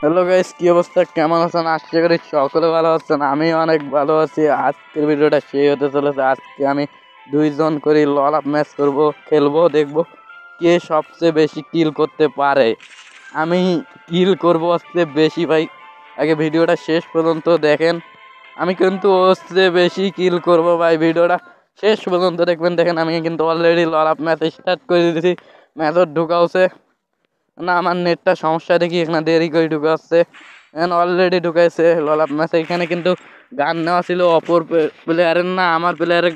Hello guys, কি অবস্থা? কেমন আছেন? আশা করি সকলে ভালো আছেন। আমি অনেক ভালো আছি। আজকের ভিডিওটা সেই হতে চলেছে। আজকে আমি দুইজন করে লল আপ ম্যাচ করবো, খেলবো, দেখবো কে সবচেয়ে বেশি কিল করতে পারে। আমি কিল করবো হচ্ছে বেশি ভাই। আগে ভিডিওটা শেষ পর্যন্ত দেখেন। আমি কিন্তু হচ্ছে বেশি কিল করবো ভাই। ভিডিওটা শেষ পর্যন্ত দেখবেন। দেখেন আমি কিন্তু অলরেডি লল আপ ম্যাচ স্টার্ট করে দিয়েছি। ম্যাচও ঢুকা হচ্ছে না, আমার নেটটা সমস্যা দেখি এখানে দেরি করে ঢুকে আসছে। এখন অলরেডি ঢুকাইছে লল আপ ম্যাচ। এখানে কিন্তু গান নেওয়া ছিল অপর প্লেয়ারের, না আমার প্লেয়ারের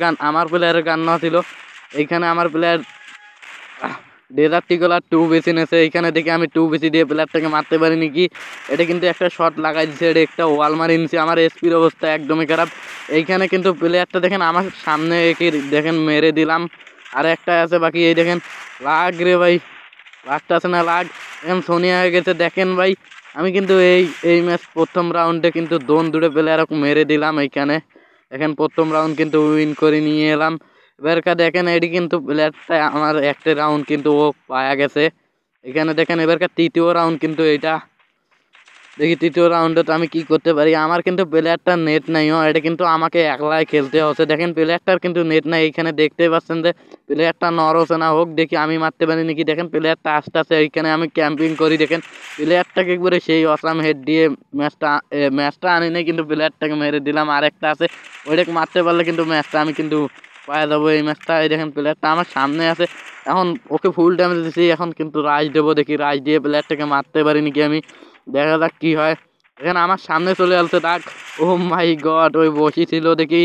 গান নেওয়া ছিল। এইখানে আমার প্লেয়ার ডেজার্ট টিকলার 2 বেশি নেছে। এইখানে দেখি আমি 2 বেশি দিয়ে প্লেয়ারটাকে মারতে পারিনি। কি এটা কিন্তু একটা শট লাগাই দিচ্ছে, এটা একটা ওয়াল মারি নিচ্ছে। আমার এসপির অবস্থা একদমই খারাপ। এইখানে কিন্তু প্লেয়ারটা দেখেন আমার সামনে একে দেখেন মেরে দিলাম। আর একটা আছে বাকি, এই দেখেন লাগ রে ভাই, লাগটা আছে না লাগ, এখন সোনিয়া হয়ে গেছে দেখেন ভাই। আমি কিন্তু এই ম্যাচ প্রথম রাউন্ডে কিন্তু দুটো প্লেয়ার মেরে দিলাম। এইখানে দেখেন প্রথম রাউন্ড কিন্তু উইন করে নিয়ে এলাম। এবারকার দেখেন এটি কিন্তু প্লেয়ারটা আমার একটা রাউন্ড কিন্তু ও পায়া গেছে। এখানে দেখেন এবারকার তৃতীয় রাউন্ড কিন্তু এইটা। দেখি তৃতীয় রাউন্ডে তো আমি কি করতে পারি। আমার কিন্তু প্লেয়ারটার নেট নাই, এটা কিন্তু আমাকে একলাই খেলতে হচ্ছে। দেখেন প্লেয়ারটার কিন্তু নেট নাই। এইখানে দেখতেই পাচ্ছেন যে প্লেয়ারটা নরসে না হোক, দেখি আমি মারতে পারি নাকি। দেখেন প্লেয়ারটা আস্তে আস্তে এইখানে আমি ক্যাম্পিং করি। দেখেন প্লেয়ারটাকে একবারে সেই অসাম হেড দিয়ে ম্যাচটা আনি নাই, কিন্তু প্লেয়ারটাকে মেরে দিলাম। আরেকটা আছে, ওইটাকে মারতে পারলে কিন্তু ম্যাচটা আমি কিন্তু পায়ে যাবো এই ম্যাচটা। এই দেখেন প্লেয়ারটা আমার সামনে আছে, এখন ওকে ফুল ড্যামেজ দিচ্ছি। এখন কিন্তু রাইজ দেবো, দেখি রাইজ দিয়ে প্লেয়ারটাকে মারতে পারি নাকি আমি। দেখা যাক কি হয়। এখানে আমার সামনে চলে আসছে দাগ। ও মাই গড, ওই বসি ছিল দেখি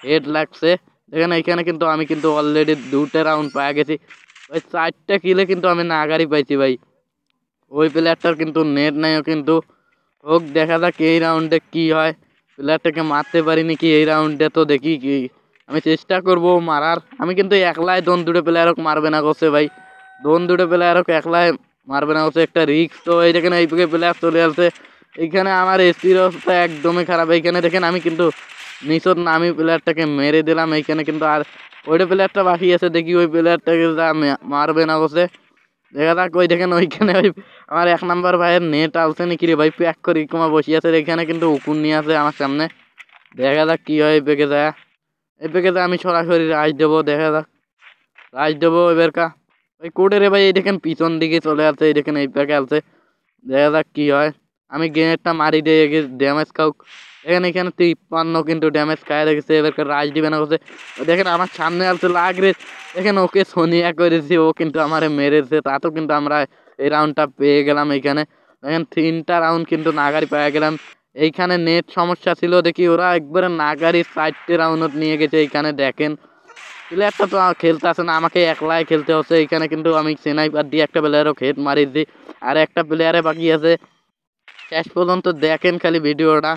হেড লাগছে। দেখেন এইখানে কিন্তু আমি কিন্তু অলরেডি 2টা রাউন্ড পাওয়া গেছি। ওই 4টা কিলে কিন্তু আমি নাগারি পাইছি ভাই। ওই প্লেয়ারটার কিন্তু নেট নাইও কিন্তু হোক, দেখা যাক এই রাউন্ডে কি হয়। প্লেয়ারটাকে মারতে পারি নাকি এই রাউন্ডে, তো দেখি কি। আমি চেষ্টা করব মারার। আমি কিন্তু একলাই দুটো প্লেয়ারক মারবে না করছে ভাই। দুটো প্লেয়ারক একলাই মারবে না করছে, একটা রিক্স। তো এই দেখেন এই প্লেয়ার চলে আসছে। এইখানে আমার এসপির অবস্থা একদমই খারাপ। এইখানে দেখেন আমি কিন্তু নিচত নামি প্লেয়ারটাকে মেরে দিলাম। এইখানে কিন্তু আর ওইটা প্লেয়ারটা বাকি আছে, দেখি ওই প্লেয়ারটাকে যা মারবে না করছে। দেখা যাক। ওই দেখেন ওইখানে ওই আমার 1 নাম্বার ভাইয়ের নেট আলছে নাকি রে ভাই, প্যাক করে কমা বসিয়ে আছে। এখানে কিন্তু উকুন নিয়ে আছে আমার সামনে। দেখা যাক কি হয়। পেকে যায়, এই পেকে যায় আমি সরাসরি রাইজ দেবো। দেখা যাক, রাইজ দেবো এবারকা। ওই কোডে রে ভাই, এই দেখেন পিছন দিকে চলে আসছে। এই দেখেন এই প্যাকে আলছে। দেখা যাক কি হয়। আমি গ্রেনেডটা মারি দিয়ে ড্যামেজ খাওক। এখানে 53 কিন্তু ড্যামেজ খায় রেখেছে। এবার রাইজ দিবে না করছে। দেখেন আমার সামনে আসছে লাগরে। দেখেন ওকে সোনিয়া করেছি, ও কিন্তু আমারে মেরেছে। তাতেও কিন্তু আমরা এই রাউন্ডটা পেয়ে গেলাম। এইখানে দেখেন 3টা রাউন্ড কিন্তু নাগারি পেয়ে গেলাম। এইখানে নেট সমস্যা ছিল দেখি, ওরা একবারে নাগারি 4টে রাউন্ড নিয়ে গেছে। এইখানে দেখেন প্লেয়ারটা তো খেলতে আসে না, আমাকে একলাই খেলতে হচ্ছে। এইখানে কিন্তু আমি স্নাইপার দিয়ে একটা প্লেয়ারও হেড মারি দিই। আর একটা প্লেয়ারে বাকি আছে। শেষ পর্যন্ত দেখেন খালি ভিডিওটা।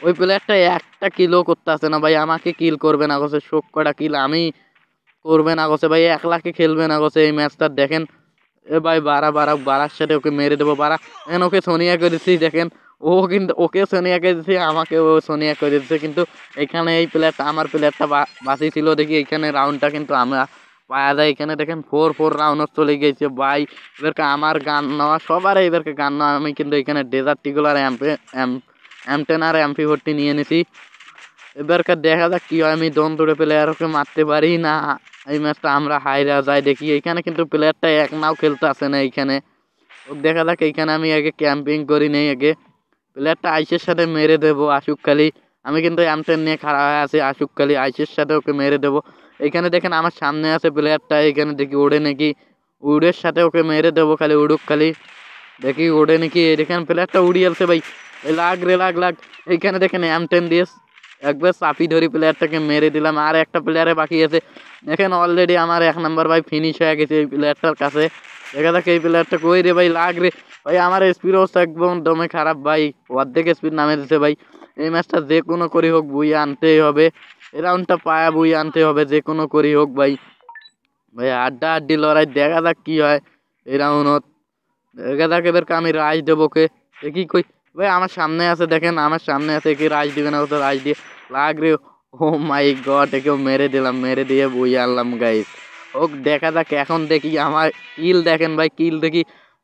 ওই প্লেয়ারটা একটা কিলও করতে আসে না ভাই, আমাকে কিল করবে না গেছে। শোক কটা কিল আমি করবে না গেছে ভাই, 1 লাখে খেলবে না গেছে এই ম্যাচটা। দেখেন এ ভাই বাড়ার সাথে ওকে মেরে দেবো। এখন ওকে সোনিয়া করে দিচ্ছি। দেখেন ও কিন্তু ওকে সোনিয়া করে দিচ্ছে, আমাকে ও সোনিয়া করে দিচ্ছে। কিন্তু এখানে এই প্লেয়ারটা আমার প্লেয়ারটা বাঁচি ছিল দেখি। এইখানে রাউন্ডটা কিন্তু আমরা পাওয়া যায়। এখানে দেখেন 4 রাউন্ড চলে গেছে ভাই। এবারকে আমার গান নেওয়া সবার, এবারকে গান নেওয়া। আমি কিন্তু এখানে ডেজার্ট টিকুলার M10 আর MP40 নিয়ে নিছি। এবারকার দেখা যাক কি হয়। আমি দুটো প্লেয়ারকে মারতে পারি না, এই ম্যাচটা আমরা হাইরা যাই। দেখি এইখানে কিন্তু প্লেয়ারটা এক নাও খেলতে আসে না। এইখানে দেখা যাক। এইখানে আমি আগে ক্যাম্পিং করি নেই, আগে প্লেয়ারটা আইসের সাথে মেরে দেবো আসুক খালি। আমি কিন্তু M10 নিয়ে খাড়া হয়ে আছি, আসুক খালি আইসের সাথে ওকে মেরে দেবো। এইখানে দেখেন আমার সামনে আছে প্লেয়ারটা। এইখানে দেখি ওড়ে নাকি, উড়ের সাথে ওকে মেরে দেবো খালি, উড়ুক খালি। দেখি ওড়ে নাকি, দেখেন প্লেয়ারটা উড়িয়ে ভাই। লাগ রে লাগ। এইখানে দেখেন M10 দিয়ে একবার চাপি ধরি প্লেয়ারটাকে মেরে দিলাম। আর একটা প্লেয়ারে বাকি আছে। দেখেন অলরেডি আমার 1 নাম্বার ভাই ফিনিশ হয়ে গেছে এই প্লেয়ারটার কাছে। দেখা যাক এই প্লেয়ারটা কই রে ভাই, লাগ রে ভাই। আমার স্পিড অবস্থা একদম দমে খারাপ ভাই, অর্ধেক স্পিড নামে দিচ্ছে ভাই। এই ম্যাচটা যে কোনো করি হোক বুই আনতেই হবে। এই রাউন্ডটা পায়া বুই আনতে হবে যে কোনো করি হোক ভাই। ভাই আড্ডি লড়াই, দেখা যাক কি হয় এই রাউন্ডত। দেখা যাক এবার আমি রাইজ দেবো কে, দেখি কই ভাই আমার সামনে আছে। দেখেন আমার সামনে আছে, কি রাইজ দিবে না তো রাইজ দিয়ে লাগ রে। ও মাই গড, একেও মেরে দিলাম, মেরে দিয়ে বই আনলাম গাইস। হোক দেখা যাক। এখন দেখি আমার কিল দেখেন ভাই, কিল দেখি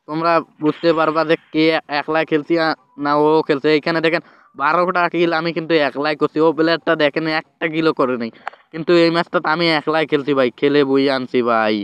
তোমরা বুঝতে পারবা যে কে একলাই খেলছি না ও খেলছে। এইখানে দেখেন 12টা কিল আমি কিন্তু একলাই করছি, ও প্লেয়ারটা দেখেন একটা কিলও করে নাই, কিন্তু এই ম্যাচটা আমি একলাই খেলছি ভাই, খেলে বই আনছি ভাই।